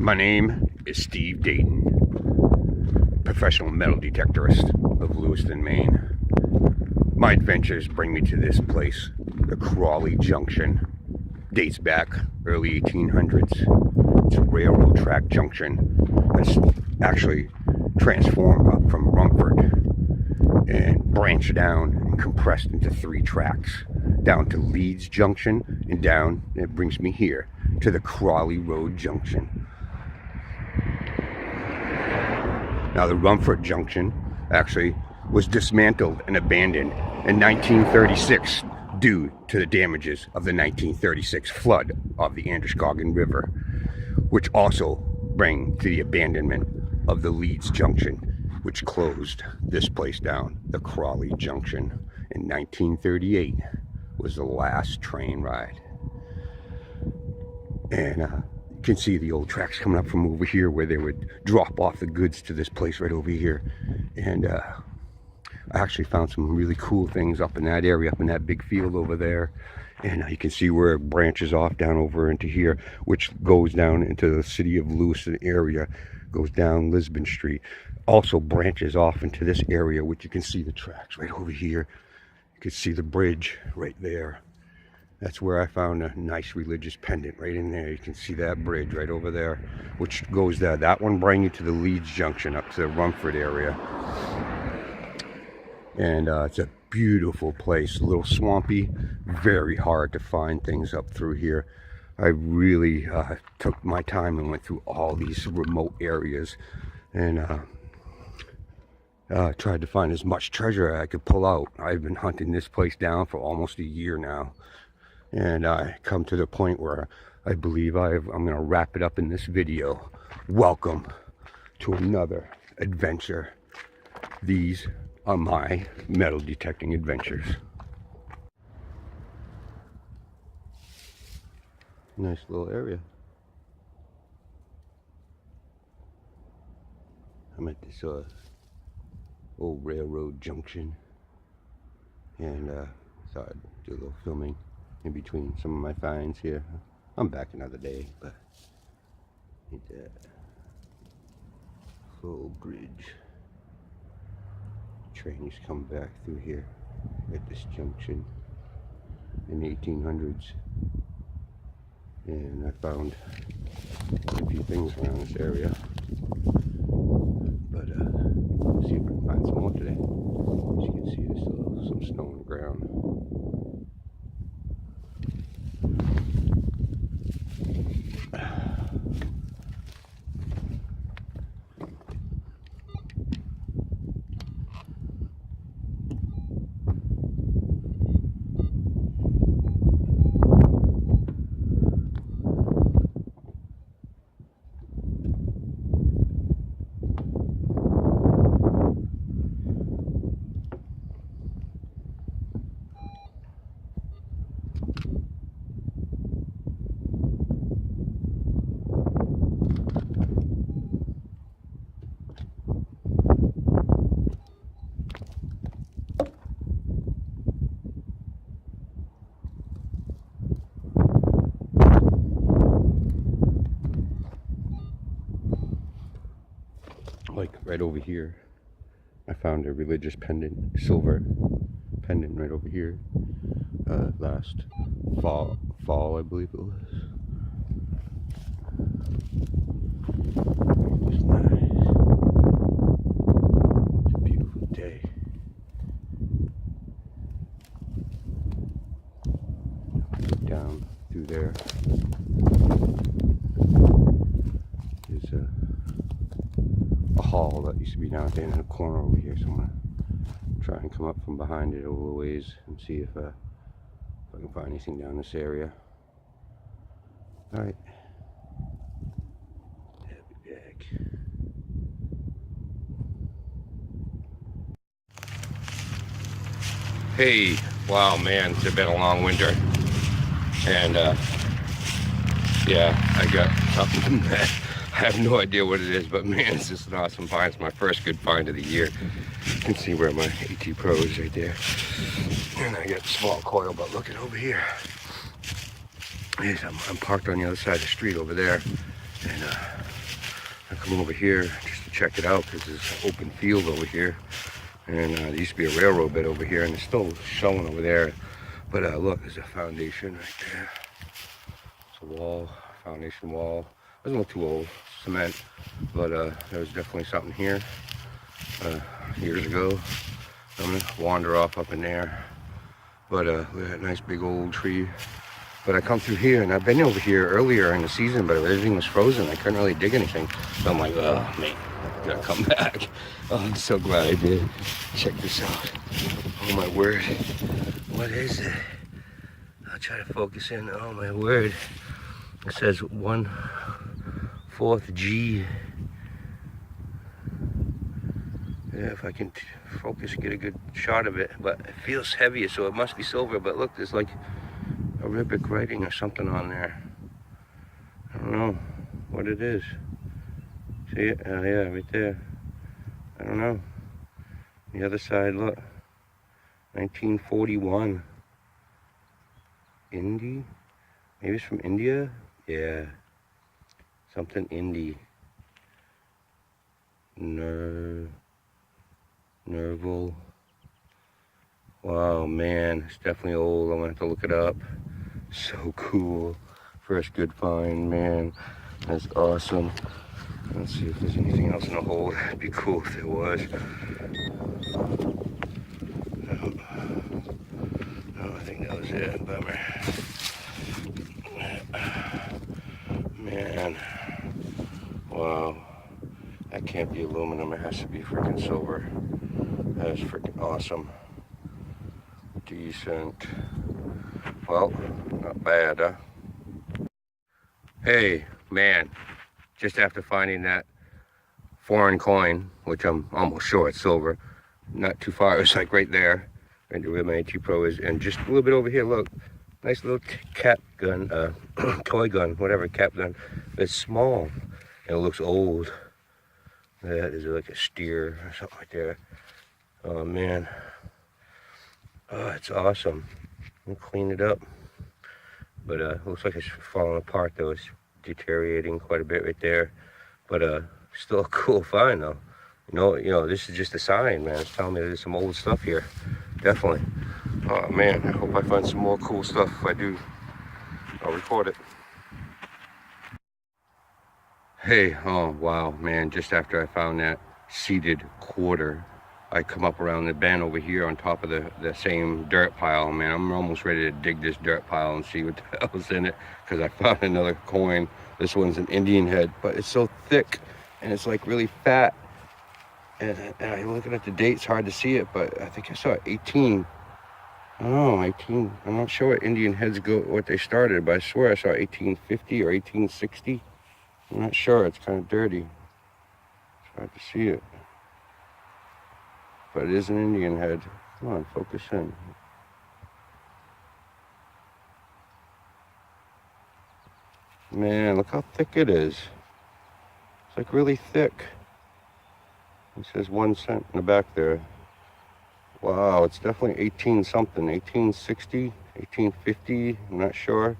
My name is Steve Dayton, professional metal detectorist of Lewiston, Maine. My adventures bring me to this place, the Crawley Junction. Dates back early 1800s. It's a railroad track junction that's actually transformed up from Rumford and branched down and compressed into 3 tracks, down to Leeds Junction and down, and it brings me here to the Crawley Road Junction. Now, the Rumford Junction actually was dismantled and abandoned in 1936 due to the damages of the 1936 flood of the Androscoggin River, which also bring to the abandonment of the Leeds Junction, which closed this place down. The Crawley Junction in 1938 was the last train ride. And you can see the old tracks coming up from over here where they would drop off the goods to this place right over here. And I actually found some really cool things up in that area, up in that big field over there. And you can see where it branches off down over into here, which goes down into the city of Lewiston area, goes down Lisbon Street. Also branches off into this area, which you can see the tracks right over here. You can see the bridge right there. That's where I found a nice religious pendant right in there. You can see that bridge right over there, which goes there. That one brings you to the Leeds Junction up to the Rumford area. And it's a beautiful place, a little swampy, very hard to find things up through here. I really took my time and went through all these remote areas and tried to find as much treasure I could pull out. I've been hunting this place down for almost a year now. And I come to the point where I believe I'm going to wrap it up in this video. Welcome to another adventure. These are my metal detecting adventures. Nice little area. I'm at this old railroad junction, and thought I'd do a little filming in between some of my finds here. I'm back another day, but need that full bridge. Train used to come back through here at this junction in the 1800s, and I found a few things around this area, but let's see if I can find some more today. As you can see, there's still some snow on the ground. Like right over here, I found a religious pendant, silver pendant right over here, last fall I believe it was. It was nice. It's a beautiful day. Look down through there. There's a hall that used to be down there in the corner over here, so I'm gonna try and come up from behind it a little ways and see if I can find anything down this area. All right, I'll be back. Hey, wow, man, it's been a long winter, and yeah, I got something that I have no idea what it is, but man, it's just an awesome find. It's my first good find of the year. You can see where my AT Pro is right there. And I got small coil, but look at over here. I'm parked on the other side of the street over there. And I come over here just to check it out because there's an open field over here. And there used to be a railroad bed over here, and it's still showing over there. But look, there's a foundation right there. It's a wall, foundation wall. It wasn't too old, cement, but there was definitely something here years ago. I'm gonna wander off up in there. But look at that nice big old tree. But I come through here, and I've been over here earlier in the season, but everything was frozen. I couldn't really dig anything. So I'm like, oh, man, I gotta come back. Oh, I'm so glad I did. Check this out. Oh, my word. What is it? I'll try to focus in. Oh, my word. It says 1/4 G. Yeah, if I can focus and get a good shot of it. But it feels heavy, so it must be silver. But look, there's like Arabic writing or something on there. I don't know what it is. See it? Oh yeah, right there. I don't know. The other side, look. 1941. Indie? Maybe it's from India? Yeah. Something indie. Nerval. Wow, man. It's definitely old. I'm gonna have to look it up. So cool. First good find, man. That's awesome. Let's see if there's anything else in the hole. It'd be cool if there was. Oh, I think that was it. Bummer. Man. Wow. That can't be aluminum. It has to be freaking silver. That is freaking awesome. Decent. Well, not bad, huh? Hey, man. Just after finding that foreign coin, which I'm almost sure it's silver, not too far, it's like right there, right where my AT Pro is, and just a little bit over here, look, nice little cap gun, toy gun, whatever, cap gun. It's small, and it looks old. That is like a steer or something right there. Oh man, oh, it's awesome. I'll clean it up, but looks like it's falling apart though. It's deteriorating quite a bit right there, but still a cool find though. You know, this is just a sign, man. It's telling me there's some old stuff here, definitely. Oh man, I hope I find some more cool stuff. If I do, I'll record it. Hey, oh wow, man, just after I found that seeded quarter, I come up around the bend over here on top of the same dirt pile. Man, I'm almost ready to dig this dirt pile and see what the hell's in it, because I found another coin. This one's an Indian head, but it's so thick and it's like really fat. And I'm looking at the date, it's hard to see it, but I think I saw 18. I don't know, 18. I'm not sure what Indian heads go, what they started, but I swear I saw 1850 or 1860. I'm not sure, it's kind of dirty. It's hard to see it. But it is an Indian head. Come on, focus in. Man, look how thick it is. It's like really thick. It says 1 cent in the back there. Wow, it's definitely 18 something, 1860, 1850, I'm not sure.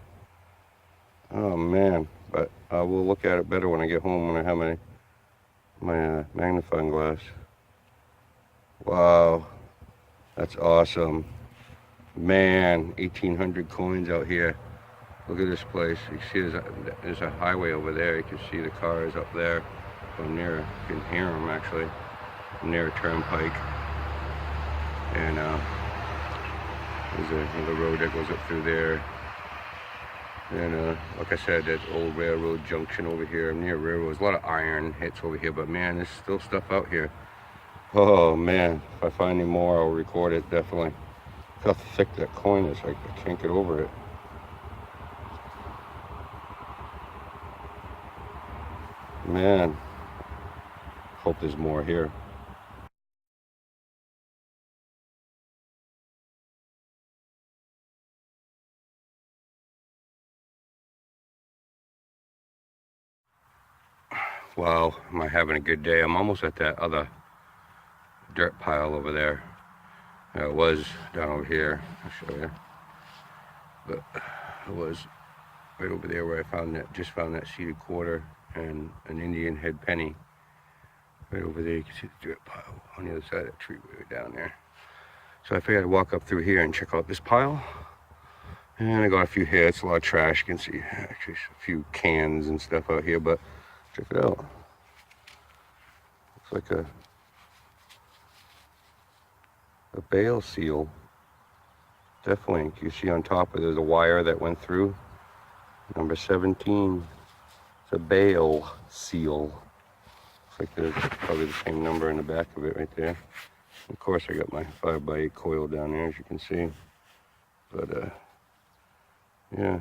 Oh man, but I will look at it better when I get home, when I have my magnifying glass. Wow, that's awesome. Man, 1800 coins out here. Look at this place. You see there's a highway over there. You can see the cars up there. I'm near, you can hear them actually. I'm near a turnpike. And there's another road that goes up through there. And like I said, that old railroad junction over here. I'm near railroads. A lot of iron hits over here, but man, there's still stuff out here. Oh man, if I find any more, I'll record it, definitely. Look how thick that coin is, I can't get over it. Man, hope there's more here. Wow, am I having a good day? I'm almost at that other dirt pile over there. It was down over here, I'll show you. But it was right over there where I found that, just found that seeded quarter. and an Indian head penny right over there. You can see the dirt pile on the other side of that tree way down there. So I figured I'd walk up through here and check out this pile. And I got a few here. It's a lot of trash. You can see actually a few cans and stuff out here, but check it out. Looks like a bale seal. Definitely, you see on top of there's a wire that went through. Number 17. It's a bale seal. Looks like there's probably the same number in the back of it right there. Of course, I got my 5x8 coil down there, as you can see. But yeah,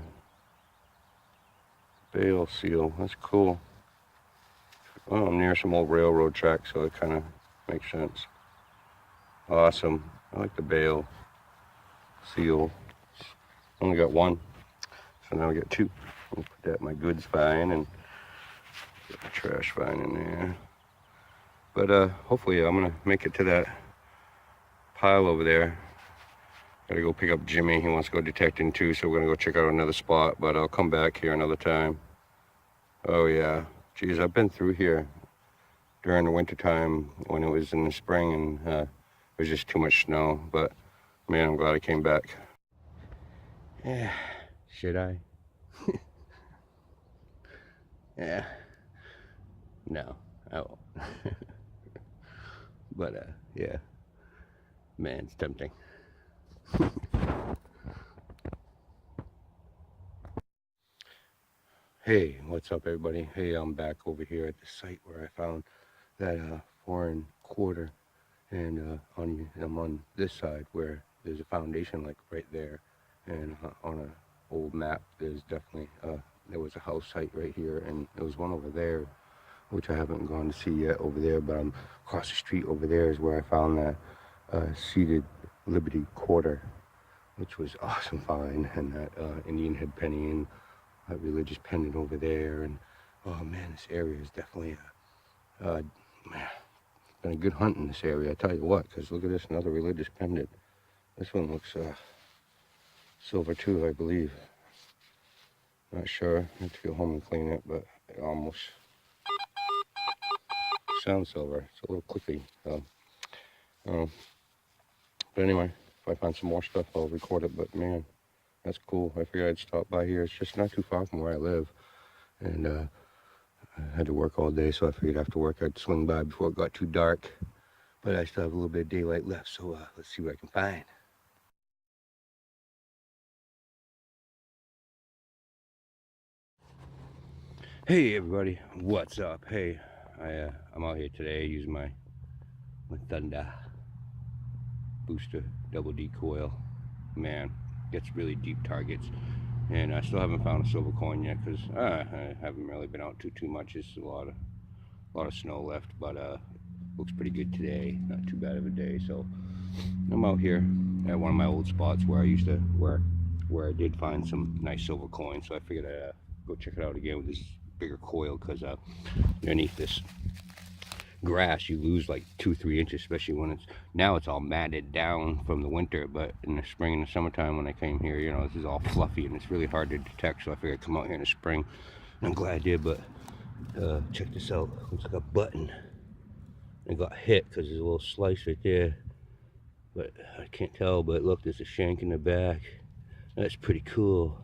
bale seal. That's cool. Well, I'm near some old railroad tracks, so it kind of makes sense. Awesome. I like the bale seal. Only got one, so now we got two. I'll put that in my goods fine and get the trash fine in there. But hopefully I'm gonna make it to that pile over there. Gotta go pick up Jimmy. He wants to go detecting too, so we're gonna go check out another spot, but I'll come back here another time. Oh yeah, geez, I've been through here during the winter time when it was in the spring, and it was just too much snow, but man, I'm glad I came back. Yeah, should I? Yeah, no, I won't. But yeah, man, it's tempting. Hey, what's up everybody? Hey, I'm back over here at the site where I found that foreign quarter, and I'm on this side where there's a foundation like right there, and on an old map there's definitely there was a house site right here, and there was one over there which I haven't gone to see yet over there, but I'm across the street over there is where I found that seated Liberty quarter, which was awesome find, and that Indian head penny and that religious pendant over there. And oh man, this area is definitely man, been a good hunt in this area, I tell you what, because look at this, another religious pendant. This one looks silver too, I believe. Not sure. I have to go home and clean it, but it almost sounds silver. It's a little clicky. But anyway, if I find some more stuff, I'll record it. But man, that's cool. I figured I'd stop by here. It's just not too far from where I live, and I had to work all day, so I figured after work I'd swing by before it got too dark. But I still have a little bit of daylight left, so let's see what I can find. Hey everybody, what's up? Hey, I'm out here today using my Thunder booster double D coil. Man, gets really deep targets, and I still haven't found a silver coin yet because I haven't really been out too much. It's a lot of snow left, but looks pretty good today. Not too bad of a day. So I'm out here at one of my old spots where I used to where I did find some nice silver coins. So I figured I'd go check it out again with this bigger coil, because underneath this grass you lose like 2-3 inches, especially when it's all matted down from the winter. But in the spring and the summertime when I came here, you know, this is all fluffy and it's really hard to detect. So I figured I'd come out here in the spring, and I'm glad I did. But check this out. Looks like a button. I got hit because there's a little slice right there, but I can't tell. But look, there's a shank in the back. That's pretty cool.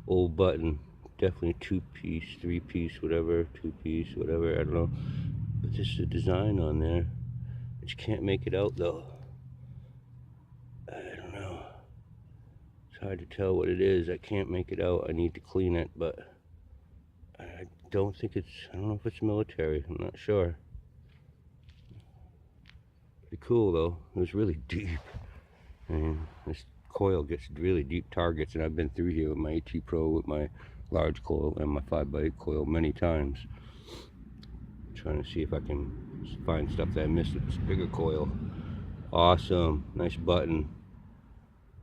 Old button. Definitely 2-piece, 3-piece, whatever, 2-piece, whatever, I don't know. But this is a design on there. But you can't make it out though. I don't know. It's hard to tell what it is. I can't make it out. I need to clean it, but I don't know if it's military. I'm not sure. Pretty cool though. It was really deep. And this coil gets really deep targets, and I've been through here with my AT Pro with my large coil and my 5x8 coil many times, trying to see if I can find stuff that I missed with this bigger coil. Awesome, nice button.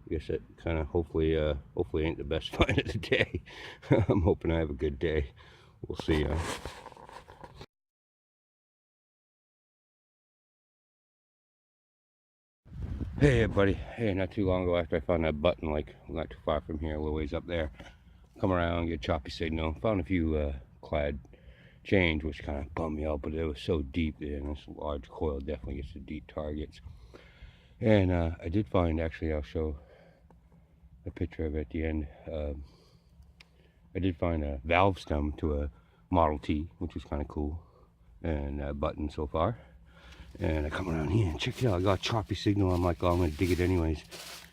I guess that kind of hopefully ain't the best find of the day. I'm hoping I have a good day. We'll see. Hey everybody. Hey, not too long ago after I found that button, like not too far from here, a little ways up there, come around, get a choppy signal, found a few clad change, which kind of bummed me out, but it was so deep there, and this large coil definitely gets to deep targets. And I did find, actually, I'll show a picture of it at the end. I did find a valve stem to a Model T, which was kind of cool, and a button so far. And I come around here and check it out. I got a choppy signal. I'm like, oh, I'm gonna dig it anyways.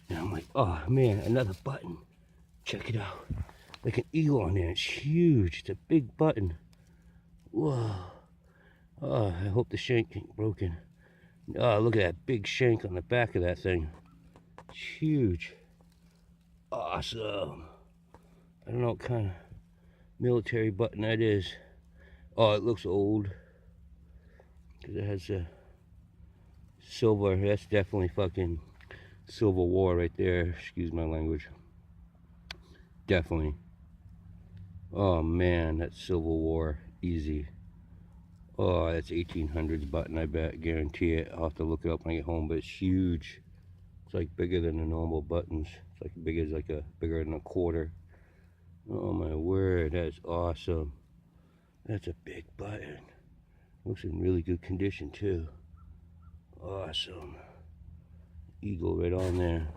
And I'm like, oh man, another button. Check it out. Like an eagle on there. It's huge. It's a big button. Whoa. Oh, I hope the shank ain't broken. Oh, look at that big shank on the back of that thing. It's huge. Awesome. I don't know what kind of military button that is. Oh, it looks old. Because it has a silver. That's definitely fucking Civil War right there. Excuse my language. Definitely. Oh man, that's Civil War. Easy. Oh, that's 1800s button, I bet. Guarantee it. I'll have to look it up when I get home, but it's huge. It's like bigger than the normal buttons. It's like big as like bigger than a quarter. Oh my word, that's awesome. That's a big button. Looks in really good condition too. Awesome. Eagle right on there.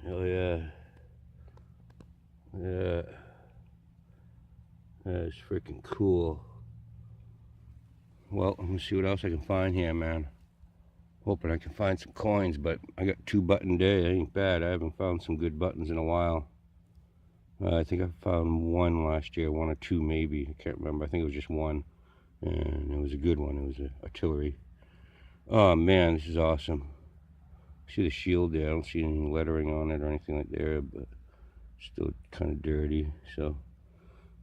Oh yeah. Yeah. That's freaking cool. Well, I'm gonna see what else I can find here, man. Hoping I can find some coins, but I got 2 button day. That ain't bad. I haven't found some good buttons in a while. I think I found 1 last year, 1 or 2 maybe. I can't remember. I think it was just 1, and it was a good one. It was an artillery. Oh man, this is awesome. See the shield there. I don't see any lettering on it or anything like there, but still kind of dirty. So,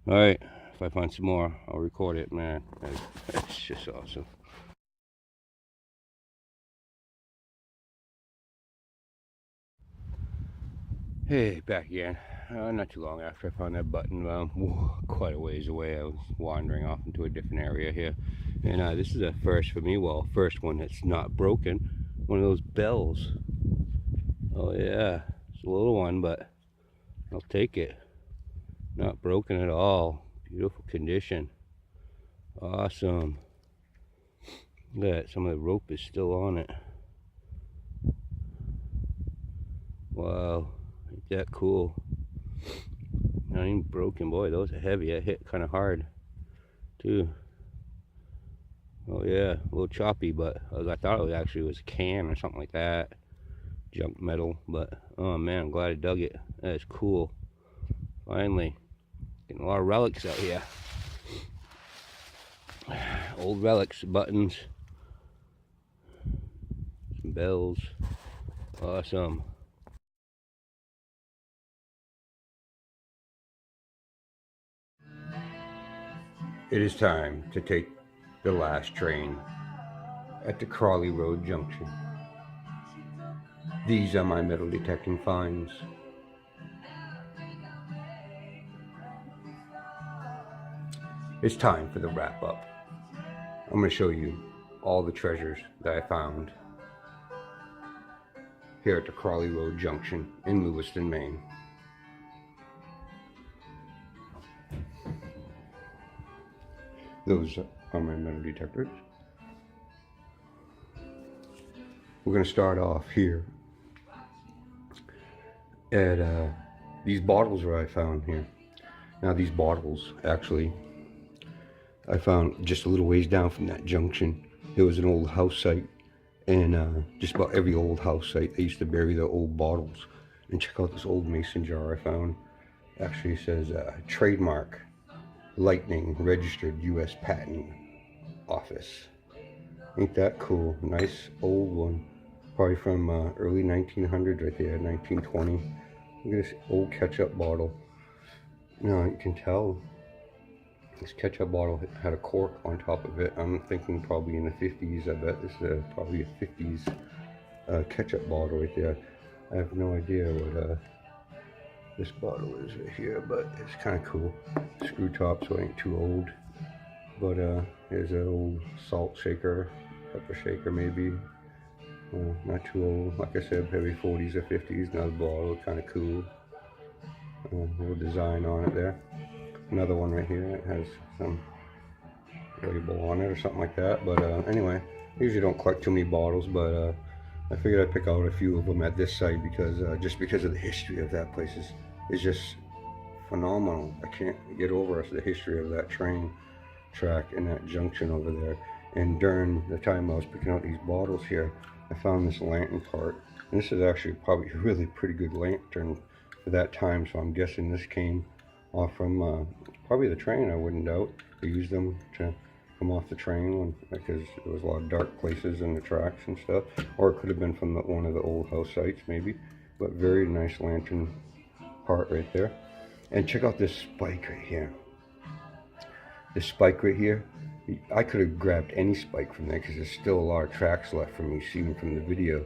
all right. If I find some more, I'll record it, man. That's just awesome. Hey, back again. Not too long after I found that button, quite a ways away. I was wandering off into a different area here. And this is a first for me. Well, first one that's not broken. One of those bells. Oh yeah, it's a little one, but I'll take it. Not broken at all. Beautiful condition. Awesome. Look at that. Some of the rope is still on it. Wow. Ain't that cool? Not even broken. Boy, those are heavy. That hit kind of hard too. Oh yeah, a little choppy, but I thought it actually was a can or something like that. Junk metal, but oh man, I'm glad I dug it. That is cool. Finally. Getting a lot of relics out here. Old relics, buttons, some bells. Awesome. It is time to take the last train at the Crawley Road Junction. These are my metal detecting finds. It's time for the wrap up. I'm going to show you all the treasures that I found here at the Crawley Road Junction in Lewiston, Maine. Those are my metal detectors. We're going to start off here at these bottles that I found here. Now these bottles, actually, I found just a little ways down from that junction. There was an old house site, and just about every old house site, they used to bury their old bottles. And check out this old mason jar I found. Actually says trademark, lightning, registered U.S. Patent Office. Ain't that cool? Nice old one. Probably from early 1900s right there, 1920. Look at this old ketchup bottle. Now you can tell this ketchup bottle had a cork on top of it. I'm thinking probably in the 50s. I bet this is probably a 50s ketchup bottle right there. I have no idea what this bottle is right here, but it's kind of cool. Screw top, so it ain't too old. But here's an old salt shaker, pepper shaker maybe. Not too old. Like I said, maybe 40s or 50s. Another bottle, kind of cool. Little design on it there. Another one right here. It has some label on it or something like that. But anyway, I usually don't collect too many bottles, but I figured I'd pick out a few of them at this site because just because of the history of that place is just phenomenal. I can't get over the history of that train track and that junction over there. And during the time I was picking out these bottles here, I found this lantern part. And this is actually probably a really pretty good lantern for that time, so I'm guessing this came off from probably the train, I wouldn't doubt. They used them to come off the train because there was a lot of dark places in the tracks and stuff. Or it could have been from one of the old house sites maybe. But very nice lantern part right there. And check out this spike right here. This spike right here, I could have grabbed any spike from there because there's still a lot of tracks left for me, seen from the video.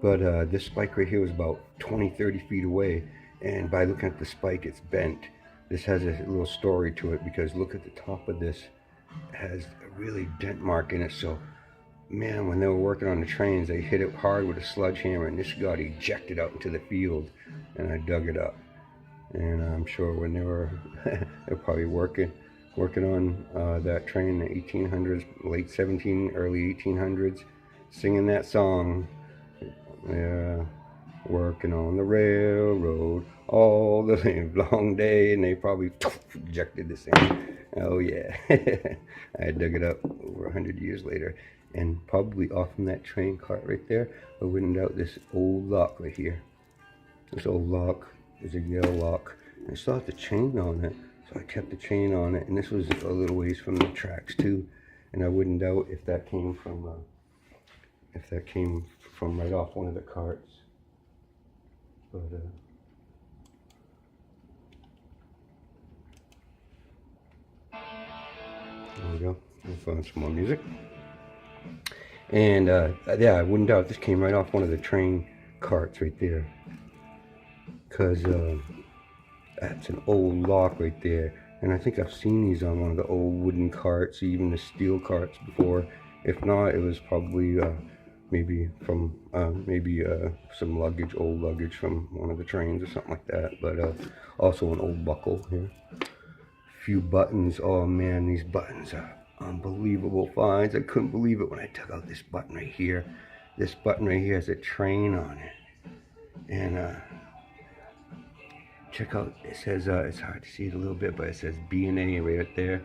But this spike right here was about 20-30 feet away, and by looking at the spike, it's bent. This has a little story to it because look at the top of this. It has a really dent mark in it. So, man, when they were working on the trains, they hit it hard with a sledgehammer, and this got ejected out into the field, and I dug it up. And I'm sure when they were, they're probably working on that train in the 1800s, late 17, early 1800s, singing that song. Yeah, working on the railroad all the long day, and they probably ejected this thing. Oh yeah, I dug it up over 100 years later, and probably off from that train cart right there, I wouldn't doubt this old lock right here. This old lock is a yellow lock. I still have the chain on it, so I kept the chain on it, and this was a little ways from the tracks too, and I wouldn't doubt if that came from right off one of the carts. But there we go. We'll find some more music. And yeah, I wouldn't doubt this came right off one of the train carts right there, because that's an old lock right there. And I think I've seen these on one of the old wooden carts, even the steel carts before. If not, it was probably maybe from some luggage, old luggage from one of the trains or something like that. But also an old buckle here. Few buttons. Oh man, these buttons are unbelievable finds. I couldn't believe it when I took out this button right here. This button right here has a train on it. And check out, it says, it's hard to see it a little bit, but it says B&A right there.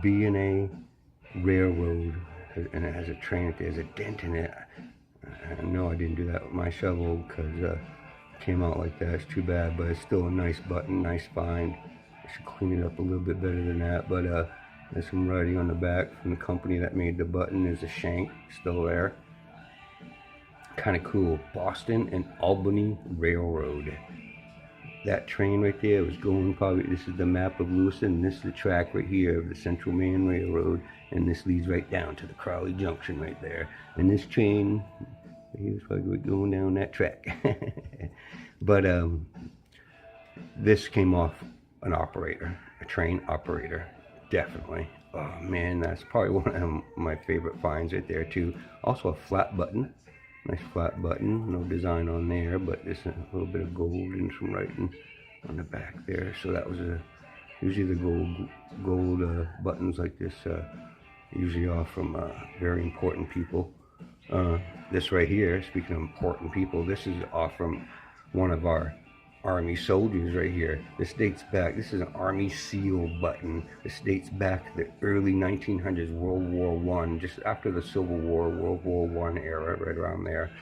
B&A Railroad. And it has a train, there's a dent in it. No, I didn't do that with my shovel because it came out like that. It's too bad, but it's still a nice button, nice find. I should clean it up a little bit better than that, but there's some writing on the back from the company that made the button. There's a shank still there. Kind of cool. Boston and Albany Railroad. That train right there was going probably, this is the map of Lewiston, this is the track right here of the Central Maine Railroad, and this leads right down to the Crawley Junction right there. And this train, he was probably going down that track. But this came off an operator, a train operator, definitely. Oh man, that's probably one of my favorite finds right there too. Also a flat button. Nice flat button, no design on there, but there's a little bit of gold and some writing on the back there. So that was usually the gold buttons like this usually are from very important people. This right here, speaking of important people, this is off from one of our Army soldiers right here. This dates back, this is an Army SEAL button. This dates back to the early 1900s, World War I, just after the Civil War, World War I era, right around there.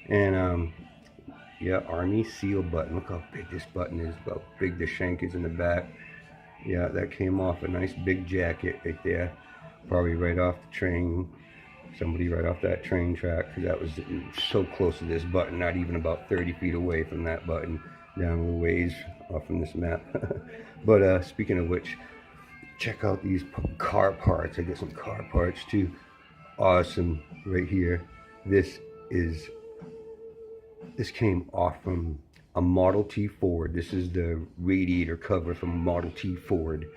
And yeah, Army SEAL button. Look how big this button is, how big the shank is in the back. Yeah, that came off a nice big jacket right there. Probably right off the train. Somebody right off that train track, because that was so close to this button, not even about 30 feet away from that button. Down a ways off from this map. But speaking of which, check out these car parts. I got some car parts too. Awesome right here. This came off from a Model T Ford. This is the radiator cover from a Model T Ford.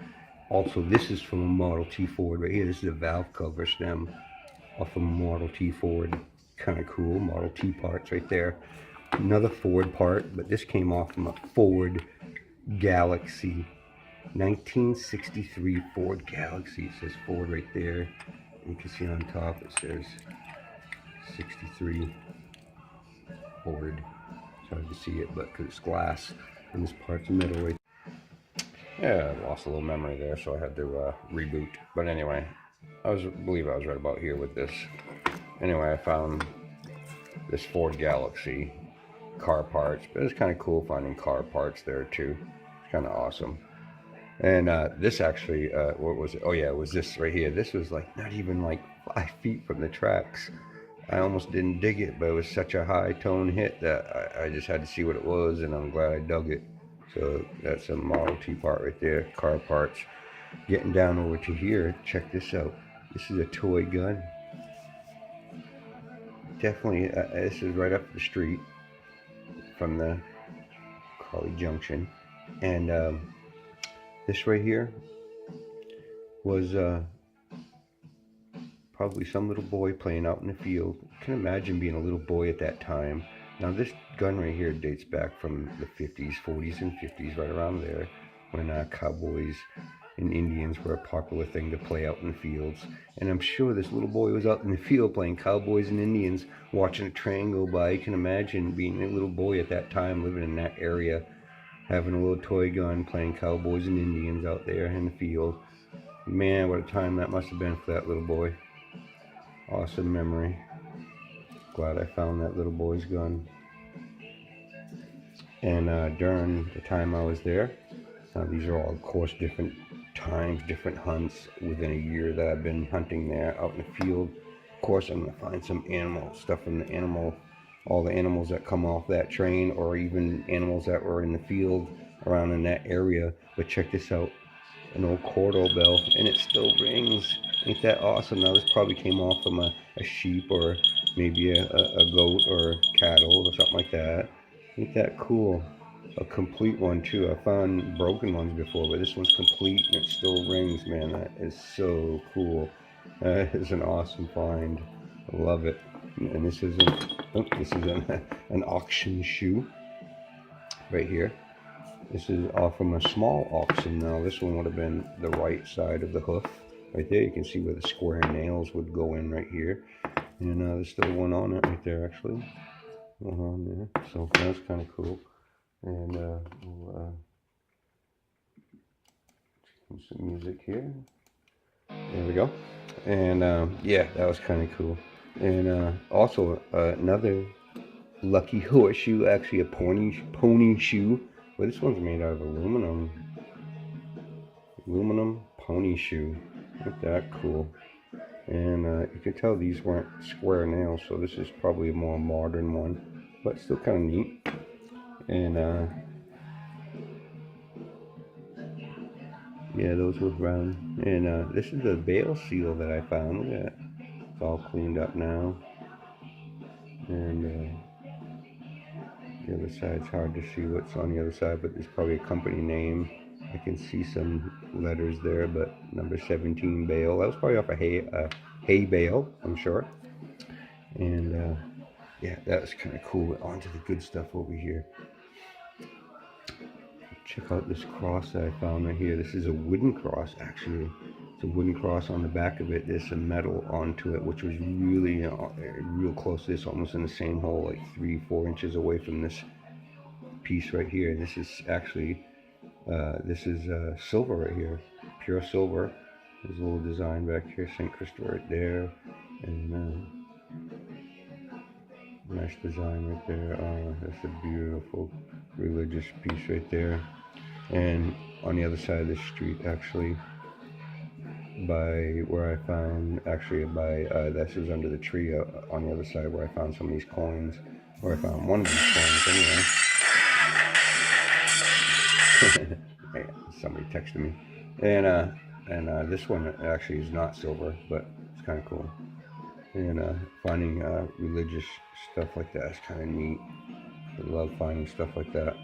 Also, this is from a Model T Ford right here. This is a valve cover stem off of a Model T Ford. Kind of cool. Model T parts right there. Another Ford part, but this came off from a Ford Galaxy 1963 Ford Galaxy. It says Ford right there. You can see on top it says 63 Ford. It's hard to see it, but because it's glass and this part's metal right. Yeah, I lost a little memory there, so I had to reboot. But anyway, I believe I was right about here with this. Anyway, I found this Ford Galaxy car parts, but it's kind of cool finding car parts there too. It's kind of awesome. And this actually, what was it? Oh yeah, it was this right here. This was like not even like 5 feet from the tracks. I almost didn't dig it, but it was such a high tone hit that I just had to see what it was, and I'm glad I dug it. So that's a Model T part right there, car parts. Getting down over to here, check this out. This is a toy gun. Definitely, this is right up the street from the Crawley Junction. And this right here was probably some little boy playing out in the field. I can imagine being a little boy at that time. Now this gun right here dates back from the 50s, 40s and 50s, right around there, when cowboys and Indians were a popular thing to play out in the fields. And I'm sure this little boy was out in the field playing cowboys and Indians, watching a train go by. You can imagine being a little boy at that time, living in that area, having a little toy gun, playing cowboys and Indians out there in the field. Man, what a time that must have been for that little boy. Awesome memory. Glad I found that little boy's gun. And during the time I was there, these are all, of course, different times, different hunts within a year that I've been hunting there out in the field. Of course, I'm going to find some animal stuff from the animal, all the animals that come off that train, or even animals that were in the field around in that area. But check this out, an old corridor bell, and it still rings. Ain't that awesome? Now this probably came off from a sheep, or maybe a goat or cattle or something like that. Ain't that cool? A complete one too. I found broken ones before, but this one's complete and it still rings. Man, that is so cool. That is an awesome find. I love it. And this is an auction shoe right here. This is off from a small auction. Now this one would have been the right side of the hoof right there. You can see where the square nails would go in right here. And there's still one on it right there, actually. On there. So that's kind of cool. And we'll some music here. There we go. And yeah, that was kind of cool. And also another lucky horseshoe, actually a pony shoe. But this one's made out of aluminum pony shoe. Isn't that cool? And you can tell these weren't square nails, so this is probably a more modern one, but still kind of neat. And yeah, those were round. And this is the bale seal that I found. Look at that. It's all cleaned up now. And the other side's hard to see what's on the other side, but there's probably a company name. I can see some letters there, but number 17 bale. That was probably off a hay bale, I'm sure. And yeah, that was kind of cool. On to the good stuff over here. Check out this cross that I found right here. This is a wooden cross, actually. It's a wooden cross. On the back of it, there's some metal onto it, which was really real close to this, almost in the same hole, like 3-4 inches away from this piece right here. And this is actually silver right here, pure silver. There's a little design back here, St. Christopher right there, and nice design right there. That's a beautiful religious piece right there. And on the other side of the street, actually, by where I found, this is under the tree on the other side where I found some of these coins, where I found one of these coins anyway. Hey, somebody texted me. And this one actually is not silver, but it's kind of cool. And finding religious stuff like that is kind of neat. I love finding stuff like that.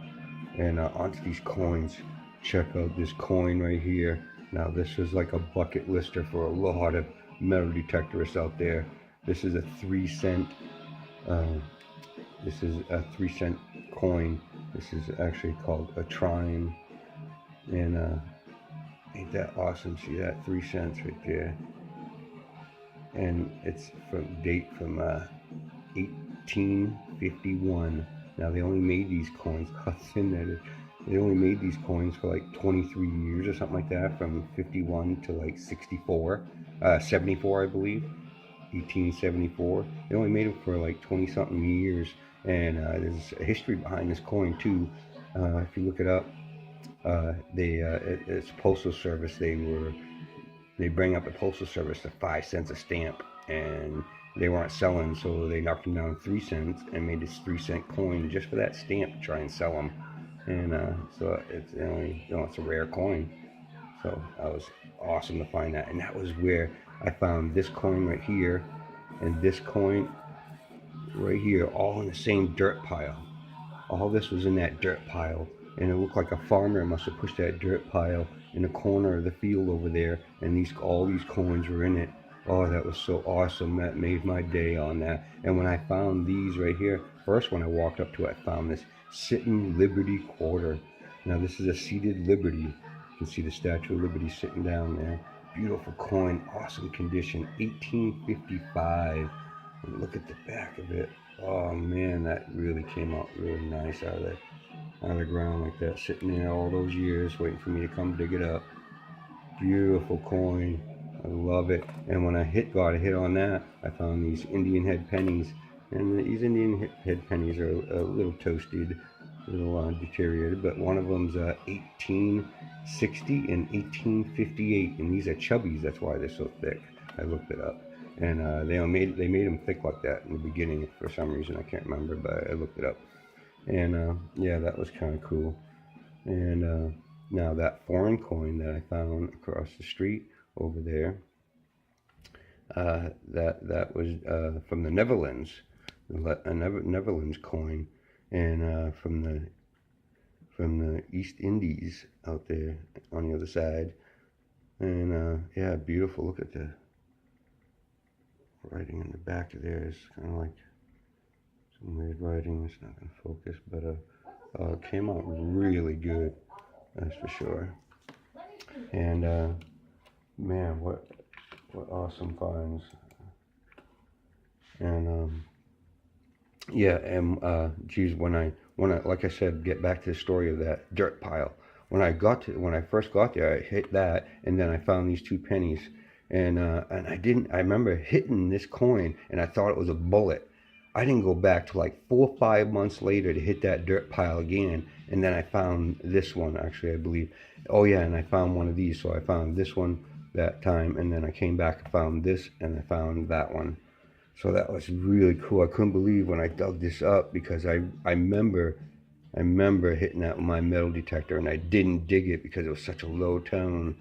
And onto these coins. Check out this coin right here. Now this is like a bucket lister for a lot of metal detectorists out there. This is a 3-cent. This is a 3-cent coin. This is actually called a trine. And Ain't that awesome? See that? 3 cents right there. And it's from date from 1851. Now they only made these coins. They only made these coins for like 23 years or something like that, from 51 to like 64, 74, I believe, 1874. They only made them for like 20 something years, and there's a history behind this coin too. If you look it up, it's postal service. They bring up the postal service to 5 cents a stamp, and they weren't selling, so they knocked them down 3 cents and made this 3-cent coin just for that stamp to try and sell them. And so it's only, it's a rare coin. So that was awesome to find that. And that was where I found this coin right here and this coin right here, all in the same dirt pile. All this was in that dirt pile, and it looked like a farmer must have pushed that dirt pile in the corner of the field over there, and all these coins were in it. Oh, that was so awesome. That made my day on that. And when I found these right here, first when I walked up to it, I found this sitting Liberty quarter. Now this is a seated Liberty. You can see the Statue of Liberty sitting down there. Beautiful coin, awesome condition, 1855. And look at the back of it. Oh man, that really came out really nice out of the ground like that, sitting there all those years waiting for me to come dig it up. Beautiful coin. I love it. And when I got a hit on that, I found these Indian head pennies. And these Indian head pennies are a little toasted, a little deteriorated, but one of them's 1860 and 1858, and these are chubbies. That's why they're so thick. I looked it up, and they made them thick like that in the beginning for some reason. I can't remember, but I looked it up, and yeah, that was kind of cool. And now that foreign coin that I found across the street over there, that was from the Netherlands, a Netherlands coin, and from the East Indies out there on the other side. And yeah, beautiful. Look at the writing in the back of there. It's kind of like some weird writing. It's not going to focus, but it came out really good, that's for sure. And man, what awesome finds. And yeah, and geez, when I like I said, get back to the story of that dirt pile. When I first got there, I hit that, and then I found these 2 pennies, and I remember hitting this coin, and I thought it was a bullet. I didn't go back to like 4 or 5 months later to hit that dirt pile again, and then I found this one, actually, I believe. Oh yeah, and I found one of these, so I found this one that time, and then I came back and found this, and I found that one. So that was really cool. I couldn't believe when I dug this up, because I remember hitting that with my metal detector, and I didn't dig it because it was such a low tone.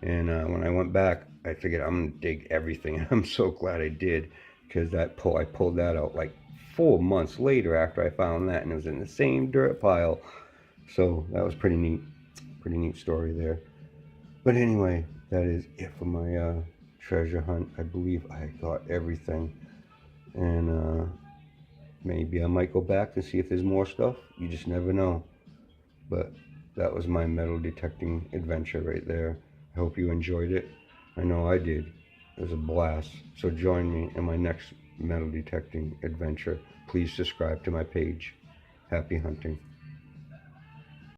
And when I went back, I figured I'm gonna dig everything. I'm so glad I did, because I pulled that out like 4 months later after I found that, and it was in the same dirt pile. So that was pretty neat story there. But anyway, that is it for my treasure hunt. I believe I got everything. And maybe I might go back and see if there's more stuff. You just never know. But that was my metal detecting adventure right there. I hope you enjoyed it. I know I did. It was a blast. So join me in my next metal detecting adventure. Please subscribe to my page. Happy hunting.